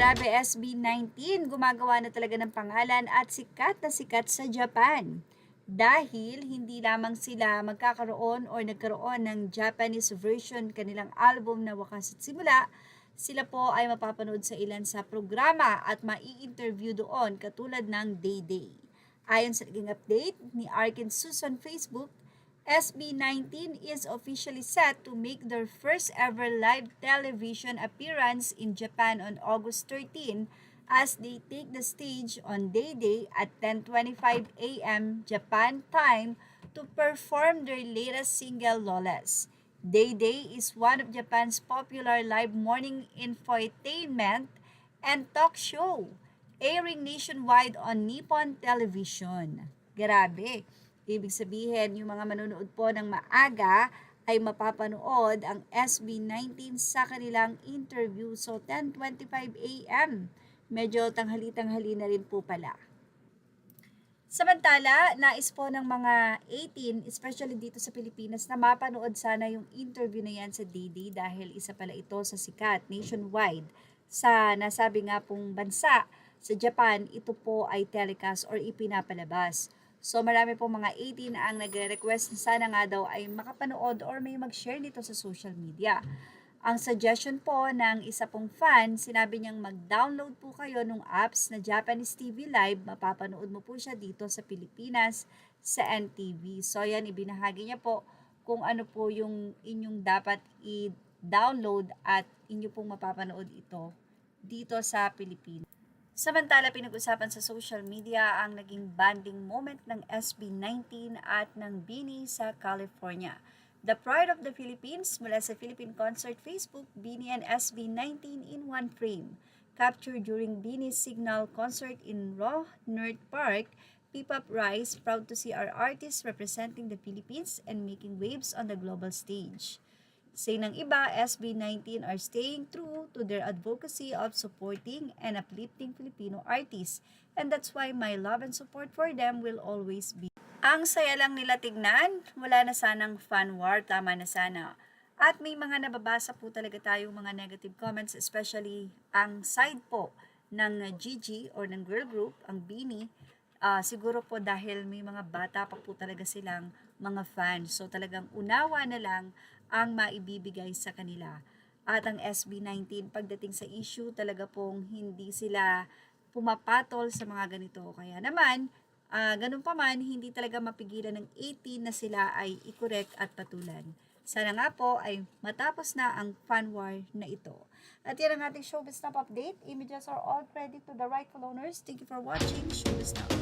Grabe, SB19, gumagawa na talaga ng pangalan at sikat na sikat sa Japan. Dahil hindi lamang sila magkakaroon o nagkaroon ng Japanese version kanilang album na Wakas at Simula, sila po ay mapapanood sa ilan sa programa at mai-interview doon katulad ng Day Day. Ayon sa naging update ni Arkin Susan Facebook, SB19 is officially set to make their first ever live television appearance in Japan on August 13 as they take the stage on Day Day at 10:25 a.m. Japan time to perform their latest single Lawless. Day Day is one of Japan's popular live morning infotainment and talk show, airing nationwide on Nippon Television. Grabe. Ibig sabihin, yung mga manonood po ng maaga ay mapapanood ang SB19 sa kanilang interview. So, 10:25 a.m. Medyo tanghali-tanghali na rin po pala. Samantala, nais po ng mga 18, especially dito sa Pilipinas, na mapanood sana yung interview na yan sa Didi dahil isa pala ito sa sikat nationwide. Sa nasabi nga pong bansa, sa Japan, ito po ay telecast or ipinapalabas. So marami pong mga 18 ang nagre-request na sana nga daw ay makapanood or may mag-share nito sa social media. Ang suggestion po ng isa pong fan, sinabi niyang mag-download po kayo ng apps na Japanese TV Live, mapapanood mo po siya dito sa Pilipinas sa NTV. So yan, ibinahagi niya po kung ano po yung inyong dapat i-download at inyo pong mapapanood ito dito sa Pilipinas. Samantala, pinag-usapan sa social media ang naging bonding moment ng SB19 at ng BINI sa California. The Pride of the Philippines mula sa Philippine Concert Facebook, BINI and SB19 in one frame. Captured during BINI's Signal concert in Rohnert Park, P-Pop Rise, proud to see our artists representing the Philippines and making waves on the global stage. Say ng iba, SB19 are staying true to their advocacy of supporting and uplifting Filipino artists, and that's why my love and support for them will always be. Ang saya lang nila tignan, wala na sanang fan war, tama na sana. At may mga nababasa po talaga tayong mga negative comments, especially ang side po ng Gigi or ng girl group, ang BINI. Siguro po dahil may mga bata pa po talaga silang mga fans. So talagang unawa na lang ang maibibigay sa kanila. At ang SB19 pagdating sa issue talaga pong hindi sila pumapatol sa mga ganito. Kaya naman, ganun pa man, hindi talaga mapigilan ng 18 na sila ay i-correct at patulan. Sana nga po ay matapos na ang fan war na ito. At yan ang ating Showbiz Snap update. Images are all credit to the rightful owners. Thank you for watching Showbiz Snap.